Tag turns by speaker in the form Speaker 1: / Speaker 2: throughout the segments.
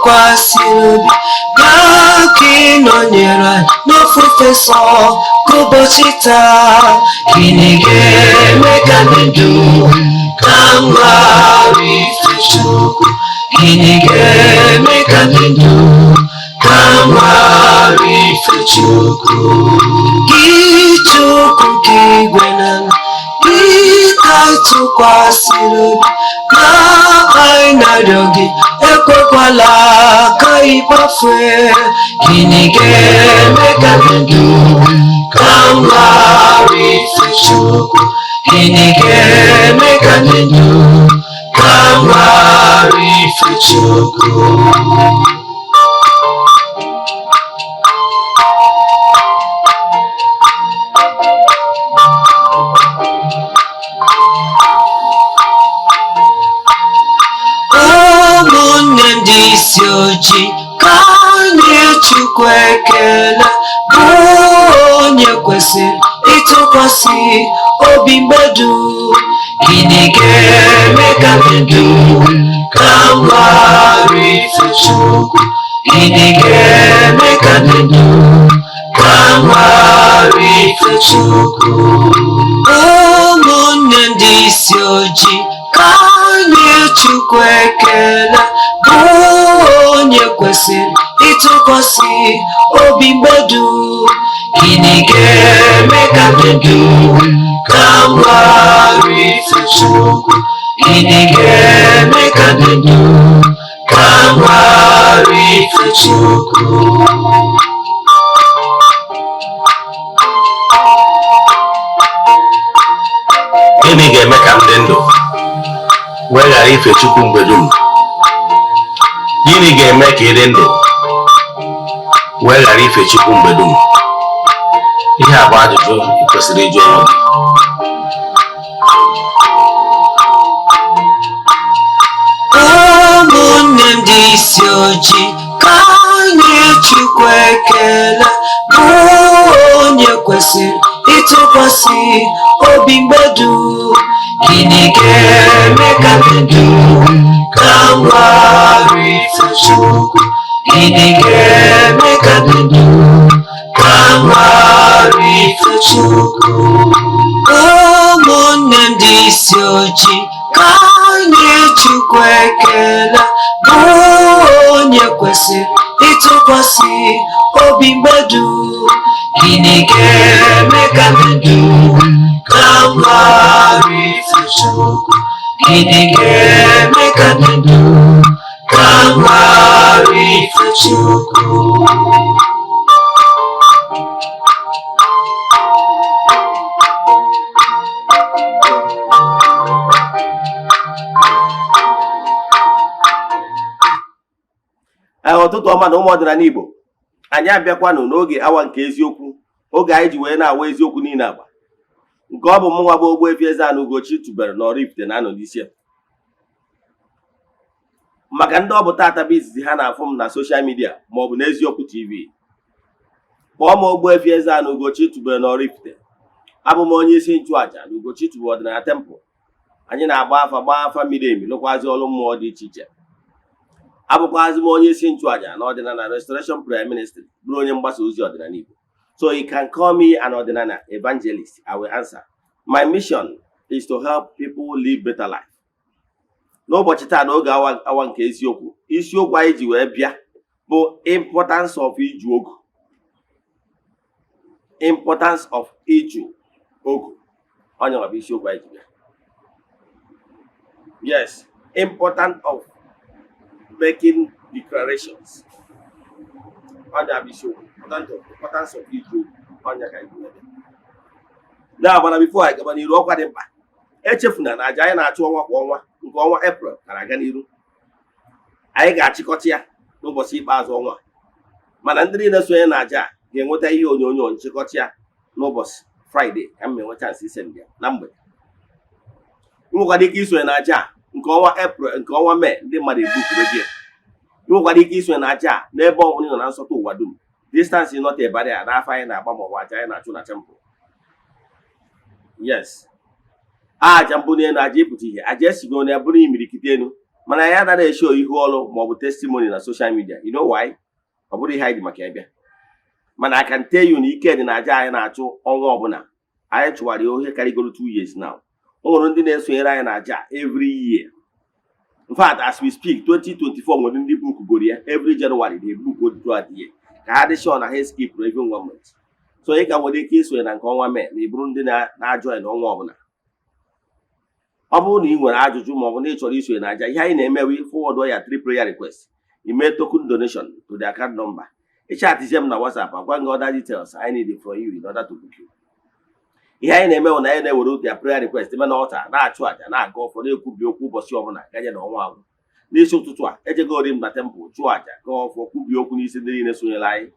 Speaker 1: Kwasịrị gị nọnyere n'ofufe nsọ ụbọchị taa. Gịnị ga-eme ka ndụ ka m ghara ife Chukwu? Gịnị ga-eme ka ndụ ka m ghara ife Chukwu? Gị Chukwu nke igwe na gị ka tụkwasịrị obi ka anyị na-arịọ gị, ekwekwala ka ị gbafee. Gịnị ga-eme ka ndụ ka m ghara ife Chukwu? Gịnị ga-eme ka ndụ ka m ghara ife Chukwu? Ojii ka anyị Chukwu ekele, bụ onye kwesịrị ịtụkwasị obi mgbe dum. Gịnị ga-eme ka ndụ ka m ghara ife Chukwu? Gịnị ga-eme ka ndụ ka m ghara ife Chukwu? Ụmụnne ndị isi ojii ka anyị Chukwu ekele, bụ onye kwesịrị ịtụkwasị obi mgbe dum. Gịnị ga-eme ka ndụ ka m ghara ife Chukwu? Gịnị ga-eme ka ndụ ka m ghara ife Chukwu?
Speaker 2: Gịnị ga-eme ka m dị ndụ wee ghara ife Chukwu mgbe dum? Gịnị ga-eme ka ị dị ndụ wee ghara ife Chukwu mgbe dum? Ihe a bụ ajụjụ ị kwesịrị ịjụ onwe gị.
Speaker 1: Ụmụnne ndị isi ojii ka anyị Chukwu ekele, bụ onye kwesịrị ịtụkwasị obi mgbe dum. Gịnị ga-eme ka ndụ ka m ghara ife Chukwu? Gịnị ga-eme ka ndụ ka m ghara ife Chukwu? Ụmụnne ndị isi ojii ka anyị Chukwu ekele, bụ onye kwesịrị ịtụkwasị obi mgbe dum. Gịnị ga-eme ka ndụ ka m ghara ife Chukwu? Gịnị ga-eme ka ndụ ka m ghara ife Chukwu?
Speaker 3: Ọtụtụ ọma na ụmụ ọdịnala Igbo, anyị abịakwanụ n'oge awa nke eziokwu, oge anyị ji wee na-awa eziokwu niile agba, nke ọ bụ mụnwa bụ Ogbuefi Eze-Ana Ugochitubelu na Oraifite na-anọ n'isi ya. Maka ndị ọ bụ tata bụ izizi ha na-afụ m na soshal midia maọbụ n'eziokwu TV, kpọọ m Ogbuefi Eze-Ana Ugochitubelu na Oraifite. Abụ m onye isi nchụaja na Ugochitubelu ọdịnala tempụl. Anyị na-agba afa miri emi, lụkwazi ọrụ mmụọ dị iche iche. Abụkwazi m onye isi nchụaja na ọdịnala Restoration Prayer Ministry, bụrụ onye mgbasa ozi ọdịnala Igbo. So you can call me an ordinary evangelist. I will answer. My mission is to help people live better life. N'ụbọchị taa n'oge awa nke eziokwu, isiokwu anyị ji wee bịa bụ importance of iju-ogu. Importance of iju-ogu. Onye bụ isiokwu anyị ji bịa. Yes, importance of making declarations. Onye bụ isiokwu. Importance of iju-ogu. Onye ka anyị ji bịa. Na mana before anyị gaba n'iru, ọkwa dị mkpa. Echefuna na aja anyị na-achụ ọnwa kwa ọnwa nke ọnwa April kara aga n'iru. Anyị ga-achịkọta ya n'ụbọchị ikpeazụ ọnwa, mana ndị niile sonye na aja ga-enweta ihe onyonyo nchịkọta ya n'ụbọchị Fraịde ka m enwe chansị ise ndị na mgbede. Nwekwana ike isonye na aja nke ọnwa April nke ọnwa Mee ndị mmadụ ebuku megie nwekwara ike isonye na aja a n'ebe ọ bụla ị nọ na nsọtụ ụwa dum. Distance is not a barrier n'afọ anyị na-agba ma ọ bụ aja anyị na-achụ na temple. Yes, aja mbụ n'elu aja ịpụta ihe aja esigo na ya bụrụ imirikite elu mana ya anaghị esho ihu ọrụ ma ọ bụ testimony na social media. You know why? Ọ bụrụ ihe anyị dị maka ebe mana I can tell you na ike dị na aja anyị na-achụ ọnwa ọbụla. Anyị chụwara ya ohe karịgoro 2 years now. O nwere ndị na-esonyere anyị na aja every year. In fact, as we speak, 2024 nwere ndị book goro ya every January they book go throughout the year ka ha dị sure na ha skip even 1 month. So ị ka nwere ike isonye na nke ọnwa Mee na ị bụrụ ndị na-ajọ na ọnwa ọbụla. Ọ bụrụ na ị nwere ajụjụ ma ọ bụ na ị chọrọ isonye na aja, ihe anyị na-emewe forward ya 3 prayer requests. You make token donation to the account number. Ịchatizie m na WhatsApp agwa gị other details I need from you in order to book you. Ihe anyị na-eme na anyị na-ewere otu ya prayer request eme na ọta na-achụ aja na-aga ọfọ na-ekwubi okwu ụbọchị ọbụla gaje na ọnwa agwụ. N'isi ụtụtụ a ejegori m na temple chụọ aja gaa ọfọ kwubi okwu n'isi ndị niile sonyere anyị.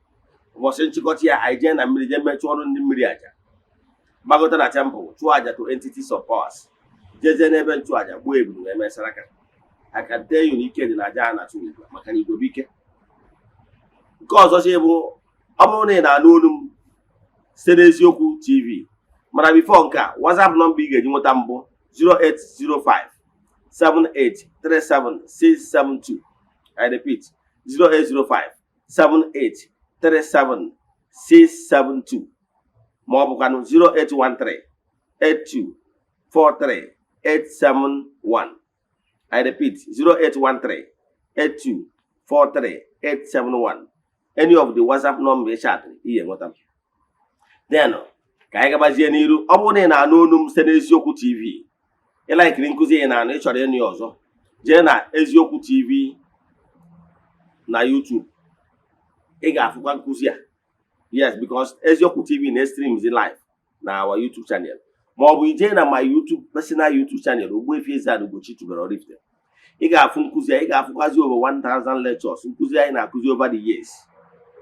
Speaker 3: Ụbọchị nchịkọta ya anyị jee na mmiri jee mechụ ọrụ ndị mmiri aja gbagota na temple chụọ aja to entities of powers jeje n'ebe nchụ aja gbuo ebulu na eme saraka. I can tell you na ike dị na aja a na-achụ Igbo maka na Igbo bụ ike. Nke ọzọ si bụ ọ bụrụ na ị na-anụ olu m site n'Eziokwu TV mana before nke a WhatsApp nọmba ị ga-eji nweta mbụ 0805 7837672. I repeat 0805 7837672 ma ọ bụkwanụ 0813 8243 I repeat 0813 8243 any of the WhatsApp number chat ihe nweta. Then ka anyị gabazie n'iru. Ọ bụrụ na ị na-anụ olu m site n'Eziokwu TV ịlaikiri nkụzi ị na-anụ ịchọrọ ịnụ ya ọzọ jee na Eziokwu TV na YouTube ị ga-afụkwa nkụzi a. Yes, because Eziokwu TV na-stream live na our YouTube channel ma ọ bụ ijee na my YouTube personal YouTube channel Ogbuefi Eze-Ana Ugochitubelu oraifite ị ga-afụ nkụzi a. Ị ga-afụkwazi over 1000 lectures nkụzi anyị na-akụzi over the years.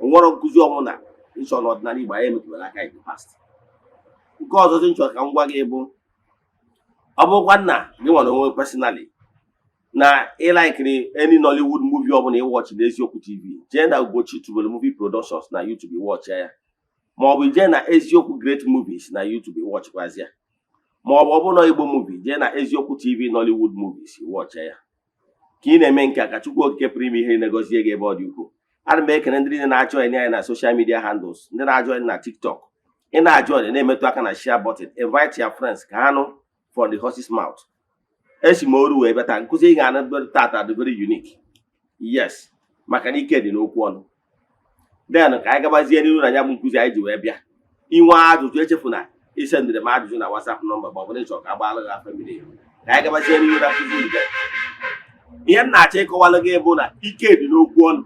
Speaker 3: O nwere nkụzi ọmụna ịchọ n'ọdịnala Igbo anyị emetụtara aka in the past. Nke ọzọ nchọ ka m gwa gị bụ ọ bụrụkwa nna gị nwere onwe personally na ịlaikiri any Nollywood movie ọbụla ịwọchị na Eziokwu TV jee na Ugochitubelu movie productions na YouTube ịwọchị ya ma ọ bụ jee na Eziokwu great movies na YouTube ịwọchịkwazi ya ma ọ bụ ọbụna Igbo movie jee na Eziokwu TV Nollywood movies ịwọchị ya. Ka ị na-eme nke a ka Chukwu Okike pụrụ ime ihe na-egozie gị ebe ọ dị ukwuu. Ana m ekene ndị niile na-ajoin anyị na social media handles, ndị na-ajoin na TikTok. Ị na-ajoin na-emetụ aka na share button, invite your friends ka ha nụ from the horse's mouth. Esi m oru wee bịata nkụzi ị ga-anụ tata dị very unique. Yes, maka na ike dị n'okwu ọnụ. Then ka anyị gabazie n'iru na ya bụ nkụzi anyị ji wee bịa. Inwe ajụjụ echefuna isendịrị m ajụjụ na WhatsApp nọmba ma ọ bụ na ịchọ ka agbaala gị afọ mmiri. Ka anyị gabazie n'iru na nkụzi ide. Ihe m na-achọ ịkọwalụ gị bụ na ike dị n'okwu ọnụ.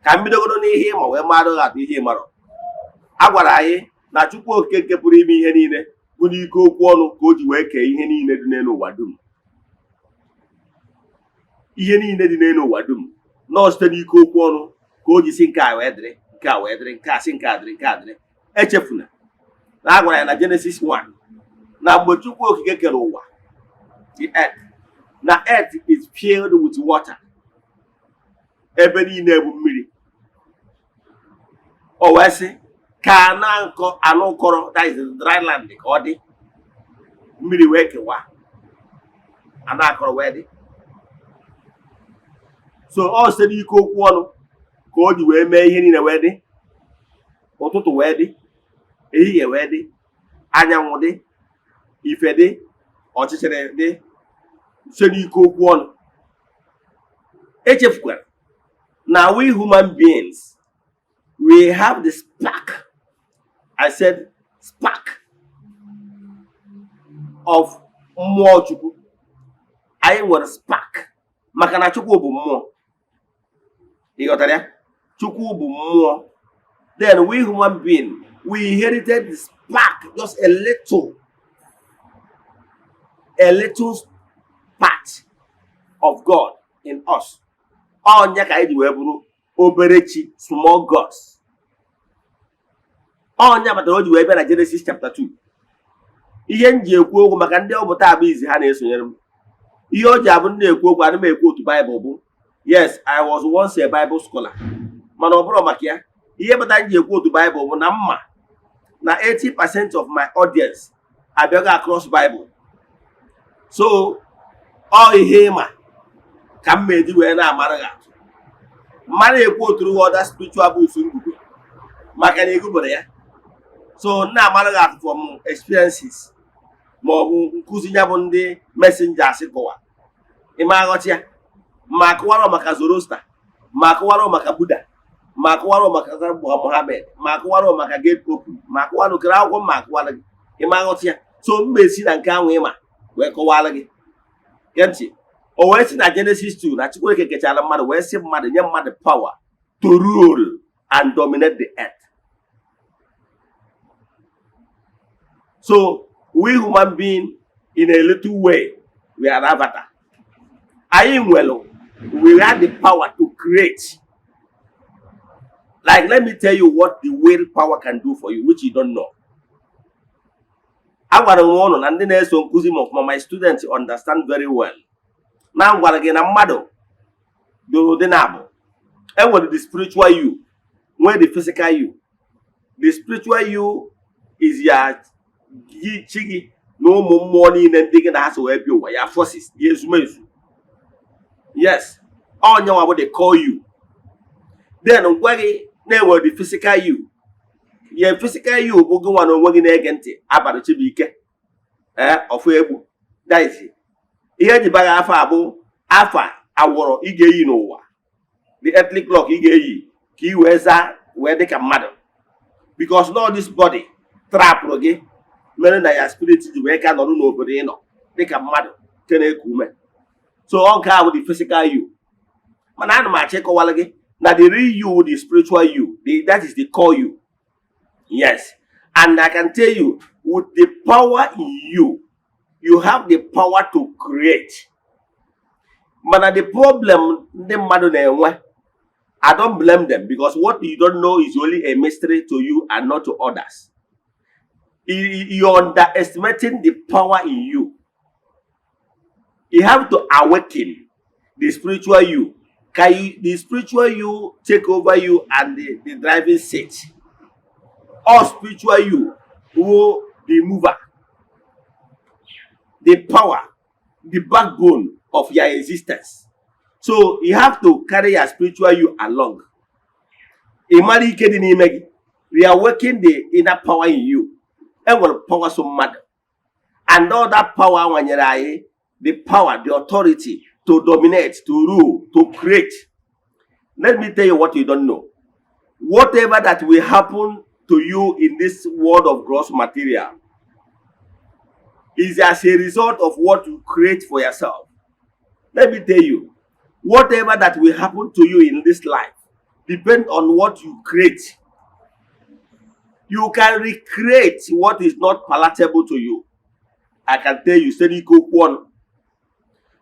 Speaker 3: Ka m bidogoro n'ihe ma wee marụ atụ ihe ịmarọ. A gwara anyị na Chukwu Okike pụrụ ime ihe niile bụ n'ike okwu ọnụ ka o ji wee kee ihe niile dị n'elu ụwa dum. Ihe niile dị n'elu ụwa dum nọọ site n'ike okwu ọnụ ka o ji si nke a wee dịrị, nke a wee dịrị, nke a si nke a dịrị, nke a dịrị. Echefuna na a gwara ya na Genesis 1 na mgbe Chukwu Okike kere ụwa, the earth, na earth is filled with water. Ebe niile bụ mmiri. O wee sị ka anụ kọrọ, that is dry land, ka ọ dị mmiri wee kewa anụ akọrọ wee dị. So ọ site n'ike okwu ọnụ ka o ji wee mee ihe niile wee dị. Ụtụtụ wee dị, ehihie wee dị, anyanwụ dị, ife dị, ọchịchịrị dị, site n'ike okwu ọnụ. Echefukwara na we human beings, we have the spark. I said spark of mmụọ Chukwu. Anyị nwere spark maka na Chukwu bụ mmụọ. Ị ghọtara ya? Chukwu bụ mmụọ. Then we human beings, we inherited the spark, just a little part of God in us. Ọnya ka anyị ji wee bụrụ obere chi, small gods. Ọnya batara o ji wee bịa na Genesis chapter 2. Ihe m ji ekwu okwu maka ndị ọ bụ taa bụ izi ha na-esonyere m. ihe o ji abụ na-ekwu okwu ana m ekwu otu Bible bụ yes I was once a Bible scholar mana ọ bụrụ maka ya ihe kpatara m ji ekwu otu Bible bụ na mma na 80% of my audience abịaghị across Bible so ọ ihe ịma ka m eji wee na-amara gị atụ mmadụ ekwu otu other spiritual books ngwugwe maka na egubere ya so na-amara gị atụ from experiences ma ọ bụ nkụzi ya bụ ndị messengers kọwa ịma aghọta ya ma akụwara maka Zoroaster ma akụwara maka Buddha ma akụwara maka Mohammed ma akụwara maka Gate Open ma akụwara okere akwụkwọ ma akụwara gị ịma aghọta ya so mba esi na nke ahụ ịma wee kọwara gị ge ntị o wee si na Genesis 2 na Chukwueke kechara mmadụ wee sị mmadụ nye mmadụ power to rule and dominate the earth. So we human being in a little way we are avatar. Anyị nwere we have the power to create. Like let me tell you what the will power can do for you which you don't know. Agwara m ọnụ na ndị na-eso nkụzi m ọfụma my students understand very well. Na ngwara gị na mmadụ dị na-abụ enwere the spiritual you nwee the physical you. The spiritual you is ya chi gị na ụmụ mmụọ niile ndị gị na ha so wee bịa ụwa ya forces ya ezumezu. Yes, onye nwa bụ they call you. Then ngwa gị na-enwere the physical you. Your physical you bụ gị nwa na onwe gị na-ege ntị abalị Chibuike ọfụ egbu daizi ihe eji baga afọ abụ afa awọrọ ị ga-eyi n'ụwa the earthly clock ị ga-eyi ka ị wee zaa wee dịka mmadụ because not this body trapụrụ gị mere na ya spirit ji wee ka nọrụ n'obodo ị nọ dịka mmadụ nke na-eku ume so ọ nke a bụ the physical you mana ana m achọ ịkọwara gị na the real you the spiritual you that is the core you. Yes, and I can tell you, with the power in you, you have the power to create. But the problem, I don't blame them because what you don't know is only a mystery to you and not to others. You're underestimating the power in you. You have to awaken the spiritual you. Can the spiritual you take over you and the driving seat? Or spiritual you who the mover, the power, the backbone of your existence. So you have to carry your spiritual you along. Reawaken the inner power in you. And will power so mad. And all that power when you're the power, the authority to dominate, to rule, to create. Let me tell you what you don't know. Whatever that will happen to you in this world of gross material is as a result of what you create for yourself. Let me tell you, whatever that will happen to you in this life depends on what you create. You can recreate what is not palatable to you. I can tell you, steady cook one.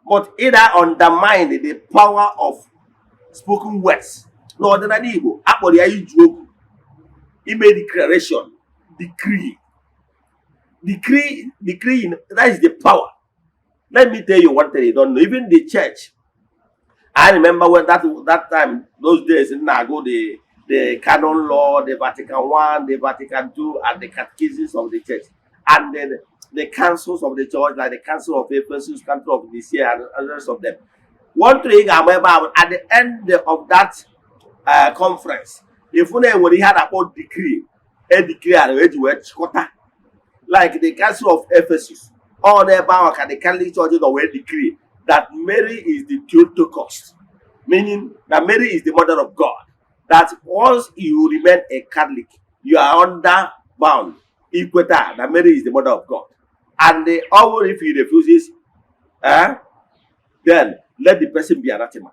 Speaker 3: But either undermine the power of spoken words. No, than an Igbo. Apple iju-ogu. He made declaration, decree, that is the power. Let me tell you one thing you don't know. Even the church, I remember when that time, those days, in Nago, the canon law, the Vatican I, the Vatican II, and the catechisms of the church, and then the councils of the church, like the Council of Ephesus, Council of Nicaea, and others of them. One thing I remember at the end of that conference, if when he had about decree, a decree like the Council of Ephesus, or the Catholic Church will decree that Mary is the Theotokos, meaning that Mary is the mother of God. That once you remain a Catholic, you are under bound, equator, that Mary is the mother of God. And or if he refuses, then let the person be anathema.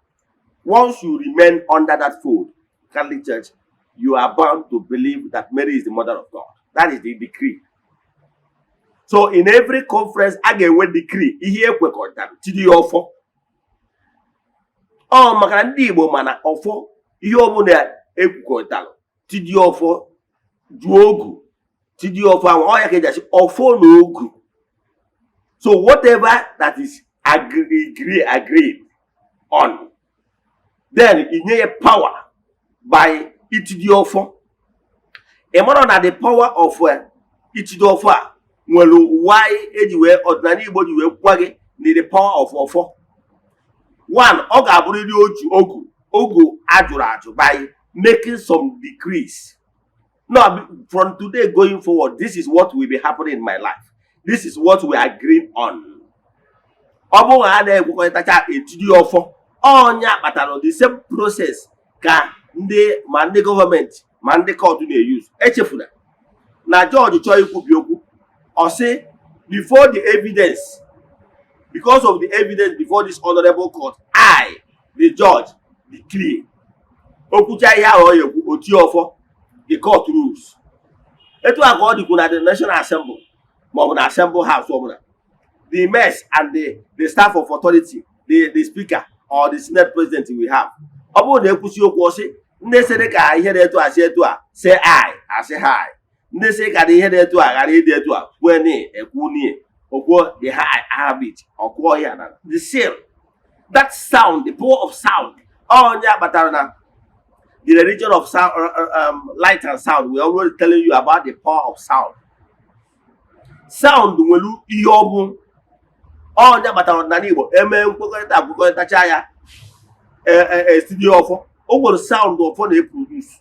Speaker 3: Once you remain under that fold, Catholic Church, you are bound to believe that Mary is the mother of God. That is the decree. So in every conference, I get one decree. Here we contact. Tidi ofo. Oh, makandi Igbo mana ofo. Iyo mo na ekwukonta. Tidi ofo. Iju-ogu. Tidi ofo. Oh, ya keja si ofo no ogu. So whatever that is agreed on. Then inye power by itidiofo. A man on the power of itidiofo nwelu why ejiwe ordinary Igbo jiwe kwage ni the power of ofo. One, ọ ga-abụrụ iju-ogu ajụrụ ajụ by making some decrees. Now, from today going forward, this is what will be happening in my life. This is what we agreed on. Ọ bụrụ na a na-ekwekọrịtacha etidi ọfọ, ọnya kpatara the same process ka ndị gọọmenti ma ndị court na-use. Echefuna na George chọọ ikwubi okwu, ọ sị before the evidence, because of the evidence before this honorable court, I, the judge, declare. Okwucha ihe ahụ ọ ekwu oti ọfọ, the court rules. Etu a ka ọ dịkwu na the National Assembly maọbụ na Assembly House ọbụla. The mess and the staff of authority, the speaker or the Senate president we have. Ọ bụrụ na ekwusi okwu ọ sị ndị sịrị ka ihe dị etu a si etu a, say I, asị hi. Ndị sị ka ihe dị etu a ghara ịdị etu a, kwue ni ekwu ni. Okwo the habit, okwo ya na the same. That sound, the power of sound. Oh, yeah, but the religion of sound, light and sound. We're already telling you about the power of sound. Sound welu iyobu. Oh, yeah, but na Igbo. Kwekọrịta chaya. Studio ofo. Over the sound of what they produce.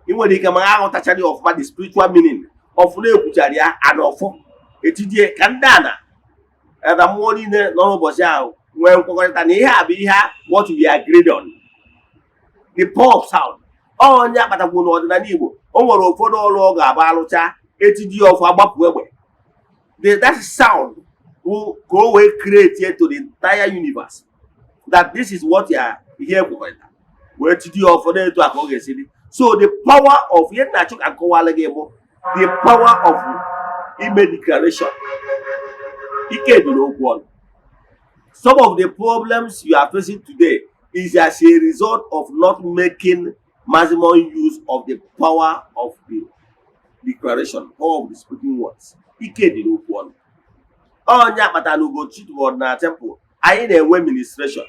Speaker 3: In when they come out, touching of the spiritual meaning of the and ofo. Etidie kandana and the morning no bosia when what we agreed on. The power of sound. Oh, nya batabu no ordinary Igbo. O nwere ụfọdụ ọrụ ọ ga-aba alụcha etidi of agbapụ egbe. That sound will go away create to the entire universe. That this is what you are here for. Where etidi of for them to akọ. So the power of yet na chuk akọwala gị the power of ime declaration. Some of the problems you are facing today is as a result of not making maximum use of the power of the declaration, power of the speaking words. Onya kpatara na ugochitubelu na temple anyị na-enwe ministration.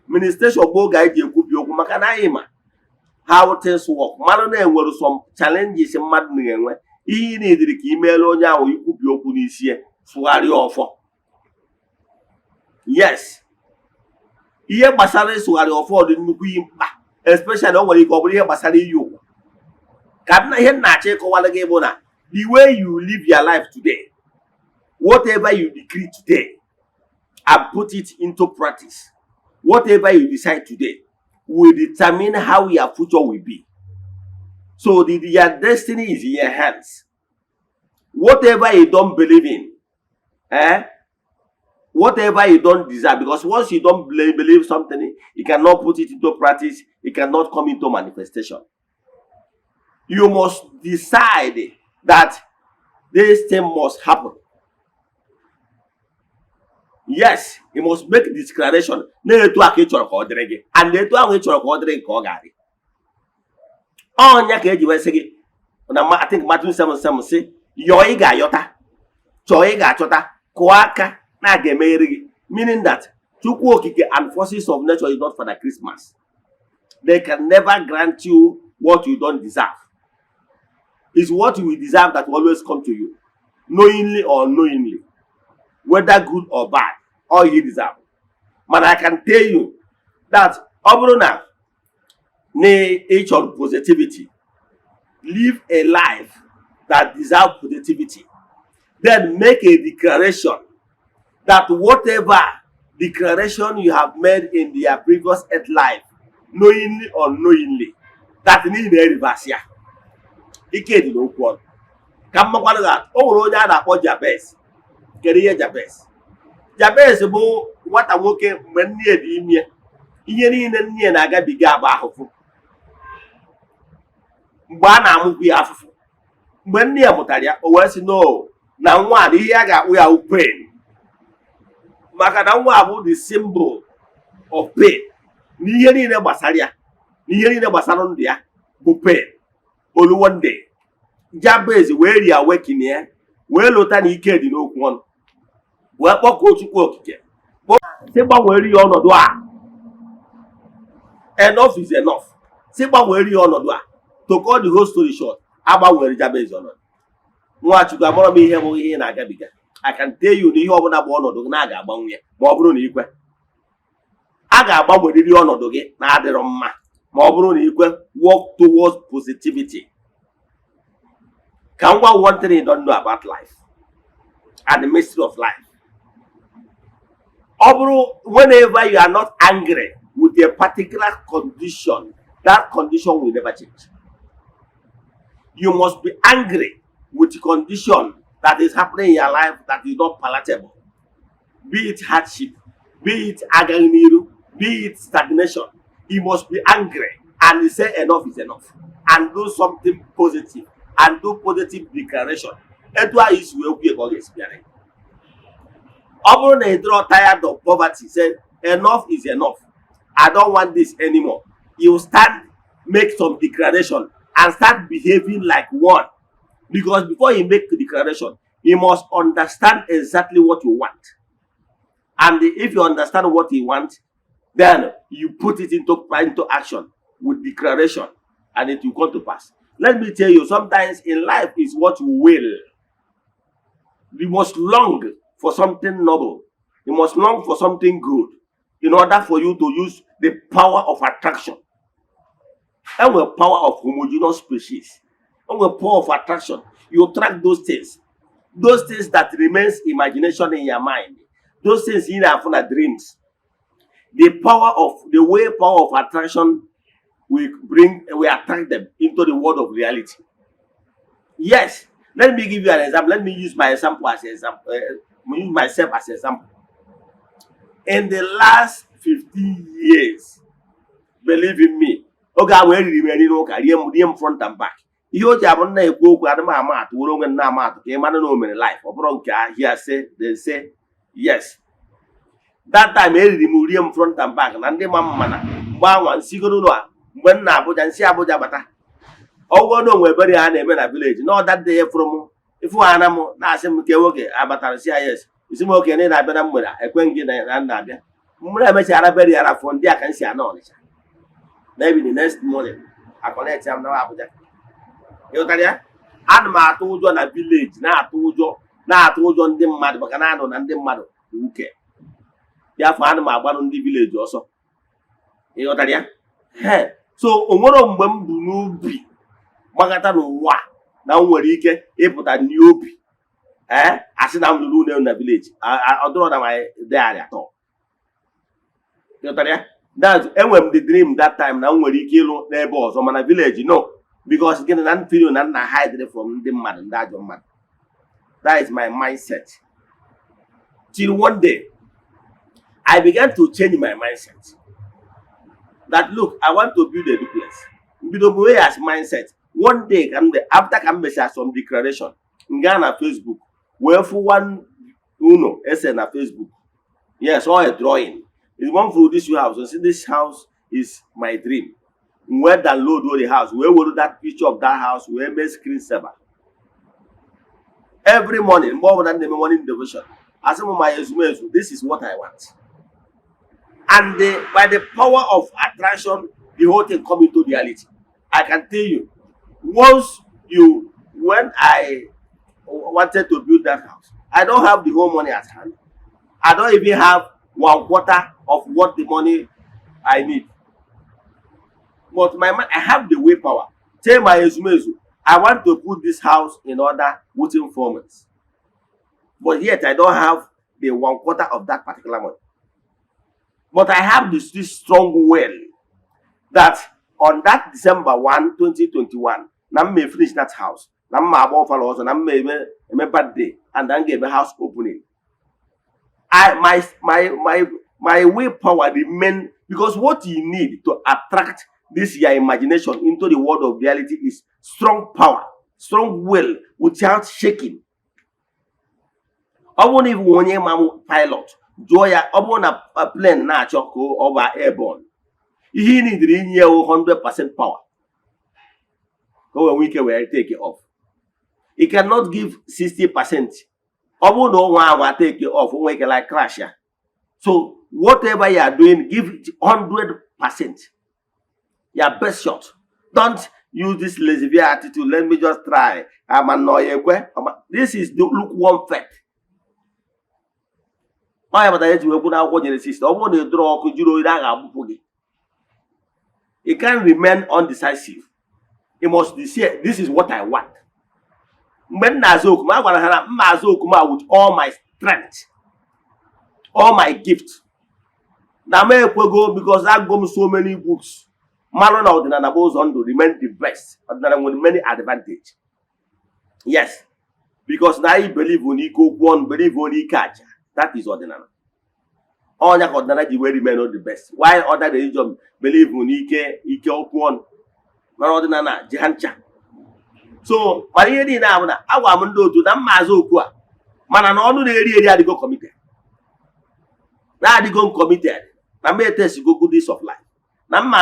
Speaker 3: Ministration bụ oge anyị ji ekwubi okwu maka na anyị ma how things work. Mmadụ na-enwere some challenges mmadụ na-enwe. Ihe na-ediri ka imeela onye ahụ ikwubi okwu n'isi sụgharịa ọfọ. Yes. Ihe gbasara ịsụgharị ọfọ dị nnukwu mkpa, especially o nwere ike ọ bụrụ ihe gbasara iyi ụwa. Ka na ihe na-achọ ịkọwara gị bụ na the way you live your life today, whatever you decree today and put it into practice, whatever you decide today will determine how your future will be. So your destiny is in your hands. Whatever you don't believe in, whatever you don't desire, because once you don't believe something, you cannot put it into practice, it cannot come into manifestation. You must decide that this thing must happen. Yes, you must make a declaration. And Onya ka eji wee sị gị na I think Matthew 7:7 sị yọọ ị ga-ayọta chọọ ị ga-achọta kụọ aka na ga-emeghere gị, meaning that Chukwu okike and forces of nature is not for the Christmas. They can never grant you what you don't deserve. It's what you will deserve that will always come to you, knowingly or unknowingly, whether good or bad, all you deserve. But I can tell you that Obrona each of positivity, live a life that deserves positivity, then make a declaration that whatever declaration you have made in their previous earth life, knowingly or unknowingly, that need a reverse here. Ike dị n'okwu ọnụ. Ka mmakwanụ ga o nwere onye a na-akpọ Jabez. Kedu ihe Jabez? Jabez bụ nwata nwoke mgbe nne dị ime. Ihe niile nne na-agabiga agba ahụhụ. Mgbe a na-amụkwu ya afụfụ. Mgbe nne ya mụtara ya, o wee sị no na nwa a ihe a ga-akpụ ya pain. Maka na nwa bụ the symbol of pain. N'ihe niile gbasara ya, n'ihe niile gbasara ndụ ya bụ pain. Olu one day, Jabez wee reawaken ya, wee lọta na ike dị n'okwu ọnụ, wee kpọkuo Chukwu okike. si gbanwere ya ọnọdụ a. Enough is enough. Si gbanwere ya ọnọdụ a. To cut the whole story short, agbanwere Jabez ọnọdụ. Nwachukwu amara m ihe bụ ihe ị na-agabiga. I can tell you na ihe ọbụla bụ ọnọdụ gị na-aga agbanwe ya ma ọ bụrụ na ikwe. A ga-agbanwerịrị ọnọdụ gị na-adịrọ mma ma ọ bụrụ na ikwe. Work towards positivity. Can one thing you don't know about life and the mystery of life? Whenever you are not angry with a particular condition, that condition will never change. You must be angry with the condition that is happening in your life that is not palatable. Be it hardship, be it agoniru, be it stagnation. You must be angry and say enough is enough and do something positive and do positive declaration. Etu a is where we are experience. You're tired of poverty, say enough is enough. I don't want this anymore. You start make some declaration and start behaving like one. Because before you make the declaration, you must understand exactly what you want. And if you understand what you want, then you put it into action with declaration and it will come to pass. Let me tell you, sometimes in life is what you will. You must long for something noble. You must long for something good in order for you to use the power of attraction. And the power of homogeneous species. And the power of attraction. You attract those things. Those things that remains imagination in your mind. Those things in your dreams. The power of attraction will attract them into the world of reality. Yes. Let me give you an example. Let me use my example as an example. Use myself as an example. In the last 15 years, believe in me, okay, I'm ready to front and back. You have a book at the Mamat, Wurong and Namat, came out of life. Or Bronca, here say, they say, yes. That time, I remove him front and back, and the Mamma, Bawan, Sigurua, when Nabu and Siabujabata. Oh, no, we're very high in a village. No, that day from if one animal, that's him, okay, Abatar, yes. Is him okay, and I bet I'm with a quenkin and Nadia. Muramesh Araberi Arafon, dear can see a knowledge. Maybe the next morning, I connect him now. You tell ya? Anma told you on a village, now told you on the mad, Bacanano and the mad. Okay. Therefore, Anma one on the village also. You tell ya? Hey, so one of them do be. Magata no wa na nwere ike ịpụta n'obi asị na mlulu na village ọdụrụ na my there at all. You tell ya? That enwere the dream that time na nwere ike ịlụ n'ebe ọzọ mana village no, because again na feel na hide from ndị mmadụ ndị ajọ mmadụ. That is my mindset. Till one day I began to change my mindset. That look, I want to build a duplex. Build a way as mindset. One day, after I share some declaration, in Ghana Facebook, where for one Eze-Ana Facebook, yes, or a drawing. It's one for this house. You see, this house is my dream. Where download all the house, where will that picture of that house, where make screen saver. Every morning, more than the morning devotion. As some of my resumes, this is what I want. And by the power of attraction, the whole thing come into reality. I can tell you. When I wanted to build that house, I don't have the whole money at hand. I don't even have 1/4 of what the money I need. But my mind, I have the willpower. Tell my resume, I want to put this house in order within 4 months. But yet I don't have the 1/4 of that particular money. But I have this strong will that on that December 1, 2021, I may finish that house. I may a birthday and then give a house opening. My willpower remain, because what you need to attract this your imagination into the world of reality is strong power, strong will without shaking. I won't even want a pilot. Joy, I want a plane natural over airborne. He need 100% power. Go a week where I take it off. He cannot give 60%. I won't know why I take it off. Won't like crash. So whatever you are doing, give it 100%. Your best shot. Don't use this laissez-faire attitude. Let me just try. I'm annoyed. This is the lukewarm faith. It can't remain undecisive. It must say, this is what I want. With all my strength, all my gifts. Now because I go so many books. Malon ordinary goes on to remain the best, ordinary with many advantage. Yes, because now you believe when you go one, believe when you catch. That is ordinary. All that ordinary will remain the best. While other religion believe when you go one, man ordinary jihancha. So, what you need now? I want to do that. Mazokwa, man, and all the area they go committed. Now they go committed. Now may test you go goodies of life. And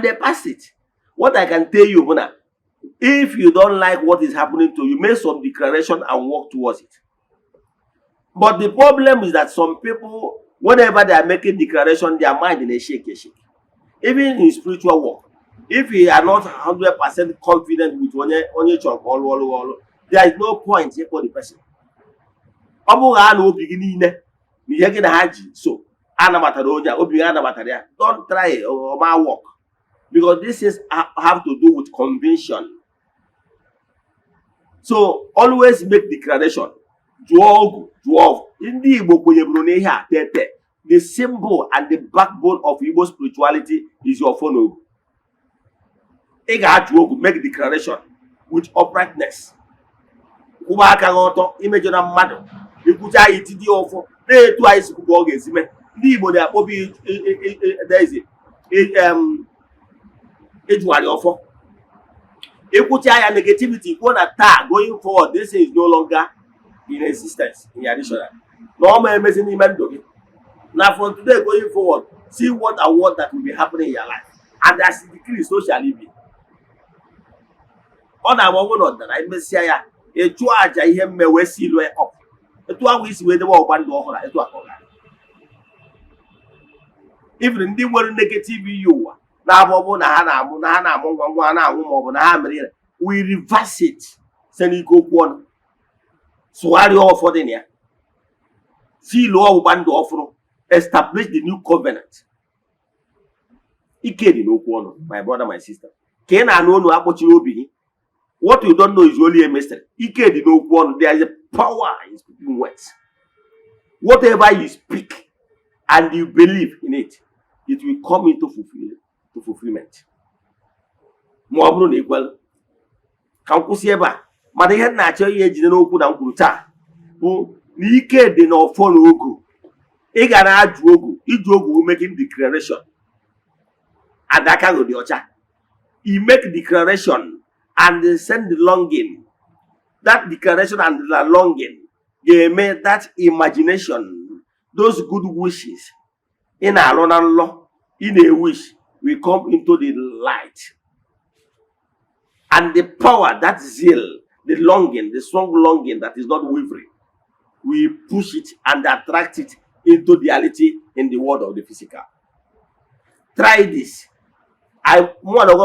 Speaker 3: they pass it. What I can tell you, if you don't like what is happening to you, make some declaration and work towards it. But the problem is that some people, whenever they are making declaration, their mind in a shake. Even in spiritual work, if you are not 100% confident with on your job, there is no point here for the person. So. Don't try it or my work, because this is have to do with conviction. So always make declaration. Iju-ogu. In the Igbo, the symbol and the backbone of Igbo spirituality is your phone. Iju-ogu, make declaration with uprightness. Image on mother. You put it offer. They twice Igbo they are obi there is ejuwari offer. Ekucha negativity going forward. This is no longer in existence in addition. Normal amazing doing. Now from today going forward, see what that will be happening in your life. And that's the decree socially be. On our own that I may say a charge I hear me we see way up. The 2 weeks where the war one door even the word negative you we reverse it. Send you go one. So are you all for the near? See law band offer, establish the new covenant. Ike no one, my brother, my sister. Can I know about you be? What you don't know is only a mystery. Ike no one, there is a power in speaking words. Whatever you speak and you believe in it, it will come into fulfillment. More than equal. Can you see ever? But they had naturally age in open and Kuta. Who Nike did not follow Ogu. Egana Iju-ogu. Iju-ogu making declaration. Adaka go the ocha. He make declaration and send the longing. That declaration and the longing, they made that imagination, those good wishes, in a law, in a wish, will come into the light. And the power, that zeal, the longing, the strong longing that is not wavering, we push it and attract it into reality in the world of the physical. Try this. I'm one of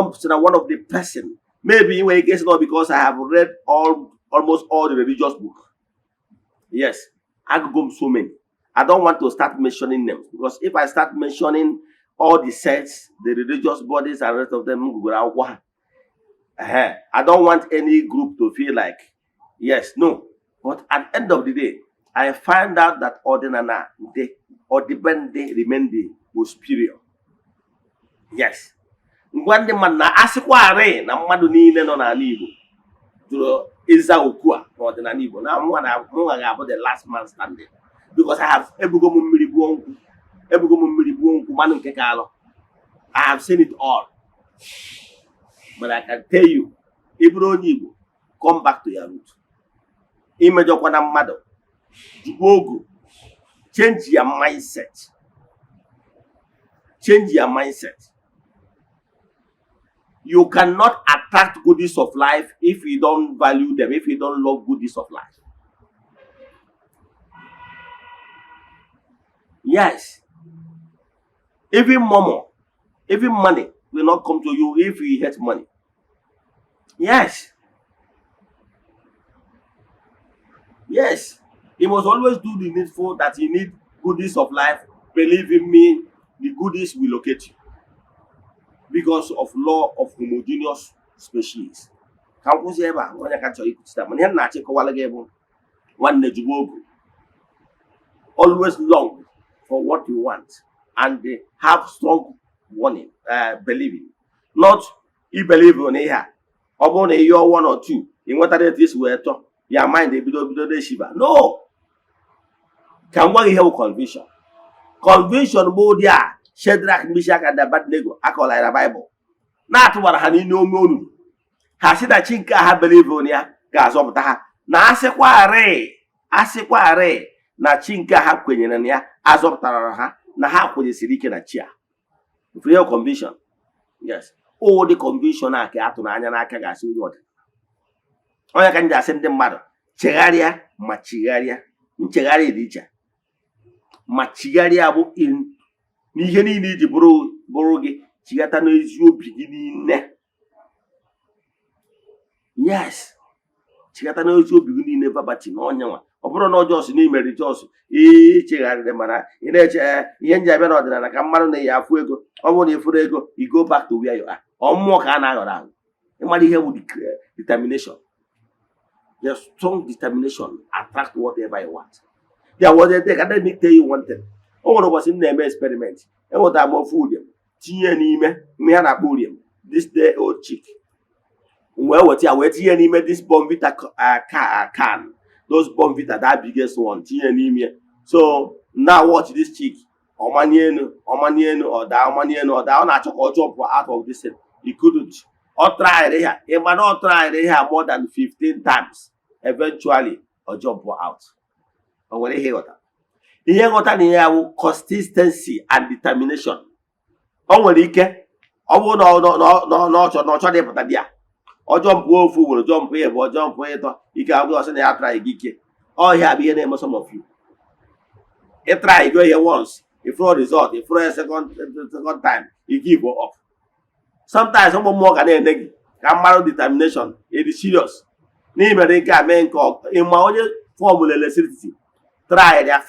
Speaker 3: the person. Maybe when it gets not because I have read almost all the religious books. Yes, I could go so many. I don't want to start mentioning names because if I start mentioning all the sects, the religious bodies, and the rest of them, I don't want any group to feel like, yes, no. But at the end of the day, I find out that ordinana, or depend they remain the most superior. Yes. When the man na asikwa na mmadu niile no na Igbo to Eze-Ana ordinary Igbo. Now I'm about the last man standing because I have I have seen it all. But I can tell you, Igbo, come back to your root. Image of one mother. Iju-ogu. Change your mindset. Change your mindset. You cannot attract goodies of life if you don't value them, if you don't love goodies of life. Yes. Even money will not come to you if you hate money. Yes. Yes. You must always do the needful, that you need goodies of life. Believe in me, the goodies will locate you because of law of homogeneous species. Ka m kwụsị ebe a, onye ka chọrọ ikwuchita mana ihe m na-achịkọwala gị bụ nwanne iju-ogu. Always long for what you want and have strong warning, believing. Not you believe on ihe a, ọ bụrụ na you're 1 or 2, ị nwetara etu isi wee tọ, your mind ebido dey shiver. No! Ka m gwa gị ihe bụ conviction. Conviction bụ ụdị a Shadrach, Meshach and Abednego akọwara na Bible, na-atụbara ha n'ime ome olulu. Ha sị na chi nke ha believe on ya ga-azọpụta ha, na asịkwarị na chi nke ha kwenyere na ya azọpụtara ha, na ha kwenyesiri ike na chi a. Free conviction. Yes. All the conviction a ka atụrụ anya n'aka ga-asị onye ọdịda. Onye ka m ji asị ndị mmadụ chegharịa ma chigharịa. Nchegharị dị iche ma chigharịa bụ n'ihe niile iji bụrụ gị, chighata n'ezi obi gị niile. Yes. Chighata n'ezi obi gị niile babati na onye nwa. Ọ bụrụ na ọjọọ si n'ime rijọs ichegharịrị, mana ị na-eche ihe nji abịa n'ọdịnala ka mmadụ na ya afụ ego. Ọ bụrụ na ịfụrụ ego, you go back to where you are. Ọmmụọ ka a na-aghọrọ ahụ. Ịmara ihe bụ determination. Your strong determination attract whatever you want. There was a day, let me tell you one thing. Ọ nwere ụbọchị m na-eme experiment. Enwetara m ofu udem tinye n'ime ihe a na-akpọ urium, this day old chick. Wee weta ya wee tinye n'ime this Bonvita can. Those Bonvita, that biggest one, tinye n'ime. So now watch this chick. Ọmanienu, ọ na-achọ ka ọ jump out of this thing. He couldn't. Ọ tried here. Ọ tried here more than 15 times. Eventually, ọ jump out. O nwere ihe ghọta. Ihe nghọta na ya bụ consistency and determination. O nwere ike, ọ bụrụ na ọ chọrọ ịpụta di ya, ọ jọmpụ ofu ugboro, jọmpụ ịbụọ, jọmpụ ịtọ, ike agwụ ọsọ na ya try gị ike. Ọ ihe bụ ihe na-eme some of you. You try, go here once, you throw result, you throw a second time, you give up. Sometimes ụmụ mmụọ ga na-ene gị ka mmadụ determination, it is serious. N'imere nke a mee nke ịma onye formula electricity try there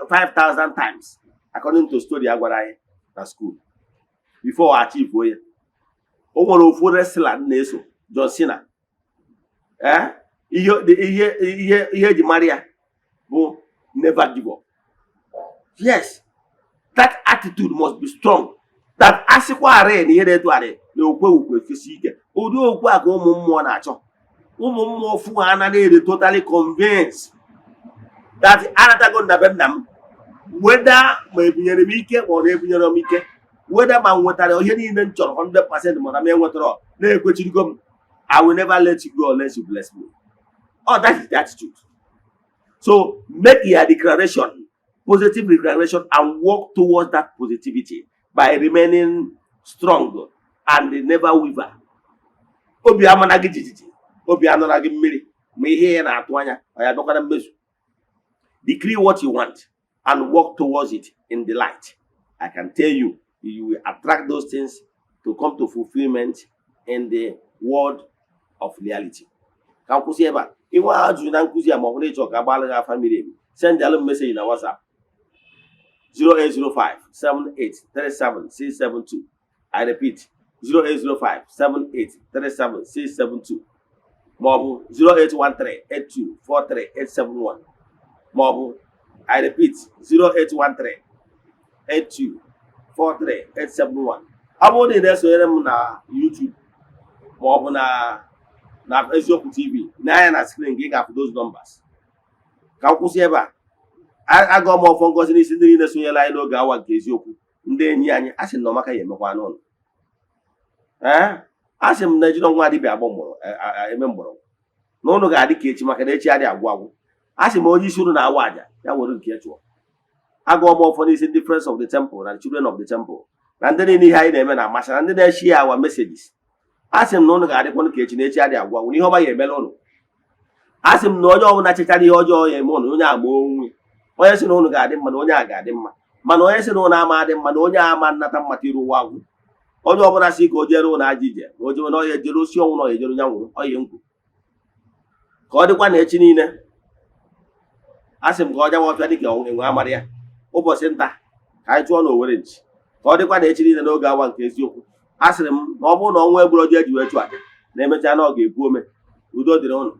Speaker 3: 5,000 times according to story a gwara anyị na school before achieve onye. O nwere ofu wrestler na-eso John Cena. Ihe eji mara ya bụ never give up. Yes, that attitude must be strong. That asịkwa arị na ihe na-etu arị na okwe kwesị ike. Ụdị okwe a ka ụmụ mmụọ na-achọ. Ụmụ mmụọ fụ ha anaghị totally convinced that anatago ndabe nna m, whether ma ebunyere m ike ma ọ na-ebunyere m ike, whether ma nwetara ihe niile m chọrọ 100% ma na m enwetara na-ekwechirigo m, I will never let you go unless you bless me. Oh, that is the attitude. So make your declaration, positive declaration, and work towards that positivity by remaining strong and never waver. Obi amana gị jijiji, obi anọra gị mmiri, ma ihe ya na-atụ anya ọ ya dọkwara mmezu. Decree what you want and work towards it in the light. I can tell you, you will attract those things to come to fulfillment in the world of reality. Ka nkwụsị ebe a, inwe ajụjụ na nkụzi a ma ọ bụrụ ịchọ ka agbalị gị family m, send alụ message na WhatsApp 0805-7837-672. I repeat, 0805-7837-672. Maọbụ 0813-8243-871. Maọbụ, I repeat, 0813-8243-871. Ọ bụrụ na ị na-esonyere m na YouTube maọbụ na Eziokwu TV, na-anya na screen gị ga-afụ those numbers. Ka m kwụsị ebe a, agụọ m ọfọ ngozi n'isi ndị niile sonyela anyị n'oge awa nke eziokwu, ndị enyi anyị, a sị m na ọmaka ya emekwa n'ụlọ. A sị m na ejiri nwa dibịa agbọ eme mgbọrọgwụ na ụnụ ga-adị ka echi, maka na echi adịghị agwụ agwụ. A sị m onye isi ụnụ na-awa aja ya were nke chụọ. Agụọ m ọfọ n'isi ndị friends of the temple na children of the temple, na ndị niile ihe anyị na-eme na amasị, na ndị na-eshi ya awa messages. A sị m na ụnụ ga-adịkwanụ ka echi na echi adịghị agwụ agwụ, na ihe ọma ya emela ụnụ. A sị m na onye ọbụla chechara ihe ọjọọ ya eme ụnụ, onye agba onwe, onye sị na ụnụ ga-adị mma na onye a ga-adị mma. mana onye sị na ụlọ ama dị mma na onye ama nnata mmata iru ụwa agwụ. Onye ọbụla si ka o jere ụlọ aja ije na o jebe na ọya ejere osi ọnwụ na ọya ejere nya nwụrụ ọya nkwu ka ọ dịkwa na echi niile a sị m ka ọ jawa ọfịa dịka enwe amara ya ụbọchị nta ka anyị chụọ na Owere nchi ka ọ dịkwa na echi niile n'oge awa nke eziokwu. A sịrị m na ọ bụrụ na ọnwa egburu ọjọọ eji wee chụ aja na emechaa na ọ ga-ebu ome. Udo dịrị ụnụ.